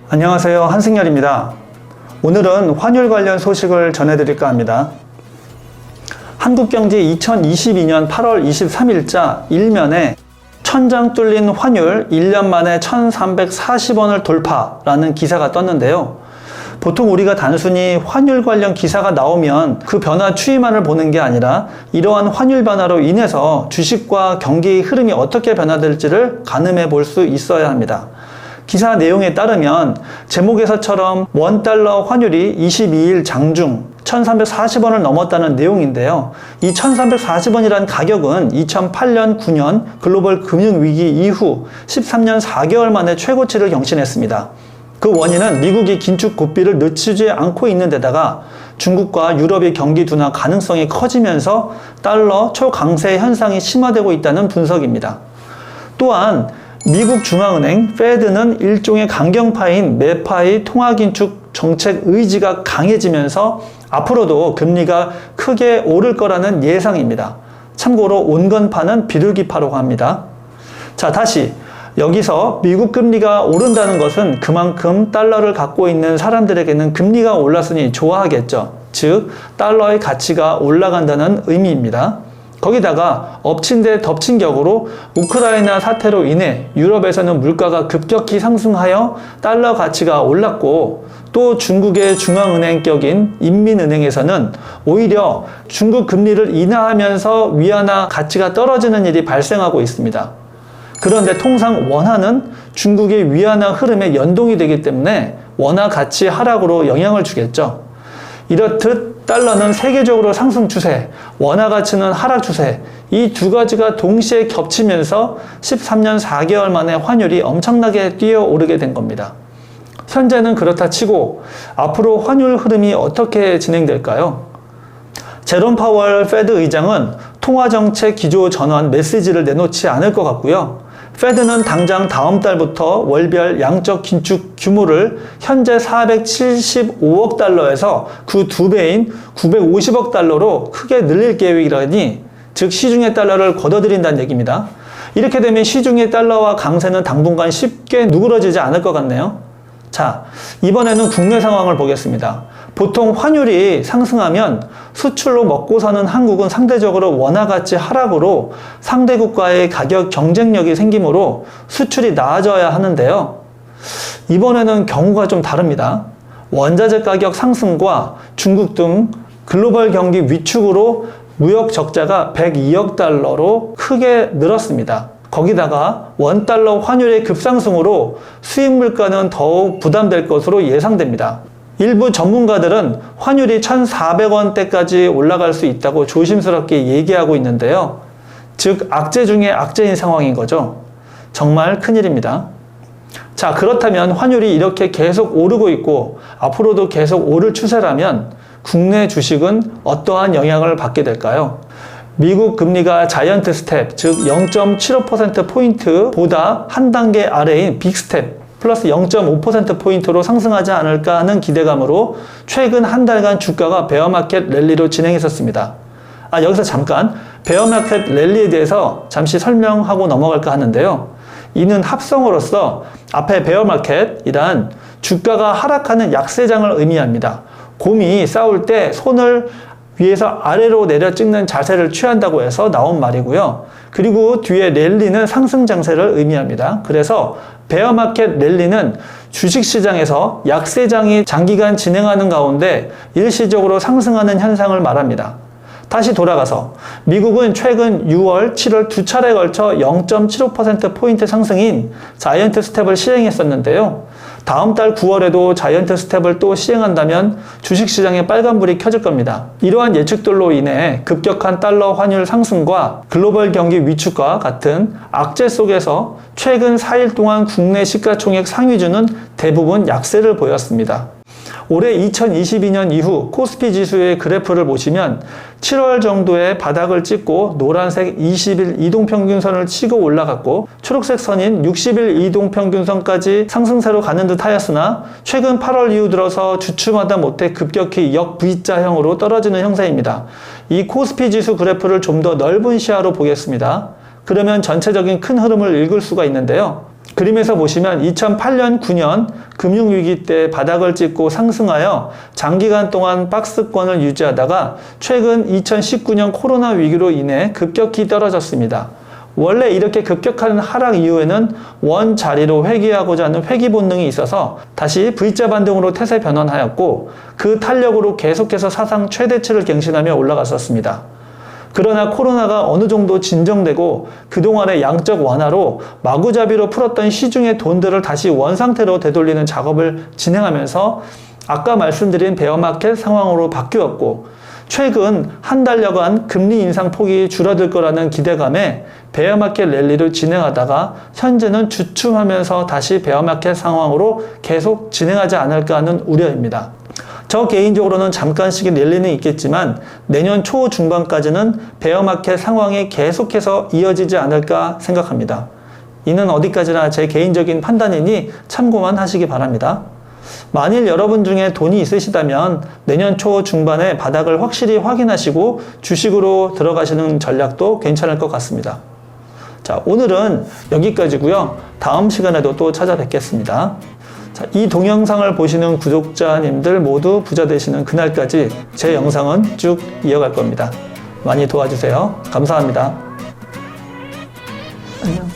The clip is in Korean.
안녕하세요, 한승열입니다. 오늘은 환율 관련 소식을 전해드릴까 합니다. 한국경제 2022년 8월 23일자 일면에 천장 뚫린 환율 1년 만에 1340원을 돌파라는 기사가 떴는데요. 보통 우리가 단순히 환율 관련 기사가 나오면 그 변화 추이만을 보는 게 아니라 이러한 환율 변화로 인해서 주식과 경기의 흐름이 어떻게 변화될지를 가늠해 볼 수 있어야 합니다. 기사 내용에 따르면 제목에서처럼 원달러 환율이 22일 장중 1340원을 넘었다는 내용인데요. 이 1340원이란 가격은 2008년, 9년 글로벌 금융위기 이후 13년 4개월 만에 최고치를 경신했습니다. 그 원인은 미국이 긴축 고삐를 늦추지 않고 있는 데다가 중국과 유럽의 경기 둔화 가능성이 커지면서 달러 초강세 현상이 심화되고 있다는 분석입니다. 또한 미국 중앙은행 페드는 일종의 강경파인 매파의 통화긴축 정책 의지가 강해지면서 앞으로도 금리가 크게 오를 거라는 예상입니다. 참고로 온건파는 비둘기파라고 합니다. 자, 다시 여기서 미국 금리가 오른다는 것은 그만큼 달러를 갖고 있는 사람들에게는 금리가 올랐으니 좋아하겠죠. 즉 달러의 가치가 올라간다는 의미입니다. 거기다가 엎친 데 덮친 격으로 우크라이나 사태로 인해 유럽에서는 물가가 급격히 상승하여 달러 가치가 올랐고, 또 중국의 중앙은행격인 인민은행에서는 오히려 중국 금리를 인하하면서 위안화 가치가 떨어지는 일이 발생하고 있습니다. 그런데 통상 원화는 중국의 위안화 흐름에 연동이 되기 때문에 원화 가치 하락으로 영향을 주겠죠. 이렇듯 달러는 세계적으로 상승 추세, 원화 가치는 하락 추세, 이 두 가지가 동시에 겹치면서 13년 4개월 만에 환율이 엄청나게 뛰어오르게 된 겁니다. 현재는 그렇다 치고 앞으로 환율 흐름이 어떻게 진행될까요? 제롬 파월 페드 의장은 통화정책 기조 전환 메시지를 내놓지 않을 것 같고요. 페드는 당장 다음 달부터 월별 양적 긴축 규모를 현재 475억 달러에서 그 2배인 950억 달러로 크게 늘릴 계획이라니, 즉 시중의 달러를 걷어들인다는 얘기입니다. 이렇게 되면 시중의 달러와 강세는 당분간 쉽게 누그러지지 않을 것 같네요. 자, 이번에는 국내 상황을 보겠습니다. 보통 환율이 상승하면 수출로 먹고 사는 한국은 상대적으로 원화 가치 하락으로 상대국과의 가격 경쟁력이 생기므로 수출이 나아져야 하는데요. 이번에는 경우가 좀 다릅니다. 원자재 가격 상승과 중국 등 글로벌 경기 위축으로 무역 적자가 102억 달러로 크게 늘었습니다. 거기다가 원달러 환율의 급상승으로 수입 물가는 더욱 부담될 것으로 예상됩니다. 일부 전문가들은 환율이 1,400원대까지 올라갈 수 있다고 조심스럽게 얘기하고 있는데요. 즉 악재 중에 악재인 상황인 거죠. 정말 큰일입니다. 자, 그렇다면 환율이 이렇게 계속 오르고 있고 앞으로도 계속 오를 추세라면 국내 주식은 어떠한 영향을 받게 될까요? 미국 금리가 자이언트 스텝, 즉 0.75%포인트보다 한 단계 아래인 빅스텝 플러스 0.5%포인트로 상승하지 않을까 하는 기대감으로 최근 한 달간 주가가 베어마켓 랠리로 진행했었습니다. 여기서 잠깐 베어마켓 랠리에 대해서 잠시 설명하고 넘어갈까 하는데요. 이는 합성어로서 앞에 베어마켓이란 주가가 하락하는 약세장을 의미합니다. 곰이 싸울 때 손을 위에서 아래로 내려 찍는 자세를 취한다고 해서 나온 말이고요. 그리고 뒤에 랠리는 상승 장세를 의미합니다. 그래서 베어마켓 랠리는 주식시장에서 약세장이 장기간 진행하는 가운데 일시적으로 상승하는 현상을 말합니다. 다시 돌아가서 미국은 최근 6월, 7월 두 차례에 걸쳐 0.75%포인트 상승인 자이언트 스텝을 시행했었는데요. 다음 달 9월에도 자이언트 스텝을 또 시행한다면 주식시장에 빨간불이 켜질 겁니다. 이러한 예측들로 인해 급격한 달러 환율 상승과 글로벌 경기 위축과 같은 악재 속에서 최근 4일 동안 국내 시가총액 상위주는 대부분 약세를 보였습니다. 올해 2022년 이후 코스피 지수의 그래프를 보시면 7월 정도에 바닥을 찍고 노란색 20일 이동평균선을 치고 올라갔고 초록색 선인 60일 이동평균선까지 상승세로 가는 듯 하였으나 최근 8월 이후 들어서 주춤하다 못해 급격히 역 V자형으로 떨어지는 형세입니다. 이 코스피 지수 그래프를 좀 더 넓은 시야로 보겠습니다. 그러면 전체적인 큰 흐름을 읽을 수가 있는데요. 그림에서 보시면 2008년, 9년 금융위기 때 바닥을 찍고 상승하여 장기간 동안 박스권을 유지하다가 최근 2019년 코로나 위기로 인해 급격히 떨어졌습니다. 원래 이렇게 급격한 하락 이후에는 원 자리로 회귀하고자 하는 회귀 본능이 있어서 다시 V자 반등으로 태세 변환하였고 그 탄력으로 계속해서 사상 최대치를 갱신하며 올라갔었습니다. 그러나 코로나가 어느 정도 진정되고 그동안의 양적 완화로 마구잡이로 풀었던 시중의 돈들을 다시 원상태로 되돌리는 작업을 진행하면서 아까 말씀드린 베어마켓 상황으로 바뀌었고 최근 한 달여간 금리 인상 폭이 줄어들 거라는 기대감에 베어마켓 랠리를 진행하다가 현재는 주춤하면서 다시 베어마켓 상황으로 계속 진행하지 않을까 하는 우려입니다. 저 개인적으로는 잠깐씩의 랠리는 있겠지만 내년 초 중반까지는 베어마켓 상황이 계속해서 이어지지 않을까 생각합니다. 이는 어디까지나 제 개인적인 판단이니 참고만 하시기 바랍니다. 만일 여러분 중에 돈이 있으시다면 내년 초 중반에 바닥을 확실히 확인하시고 주식으로 들어가시는 전략도 괜찮을 것 같습니다. 자, 오늘은 여기까지고요. 다음 시간에도 또 찾아뵙겠습니다. 자, 이 동영상을 보시는 구독자님들 모두 부자 되시는 그날까지 제 영상은 쭉 이어갈 겁니다. 많이 도와주세요. 감사합니다. 안녕.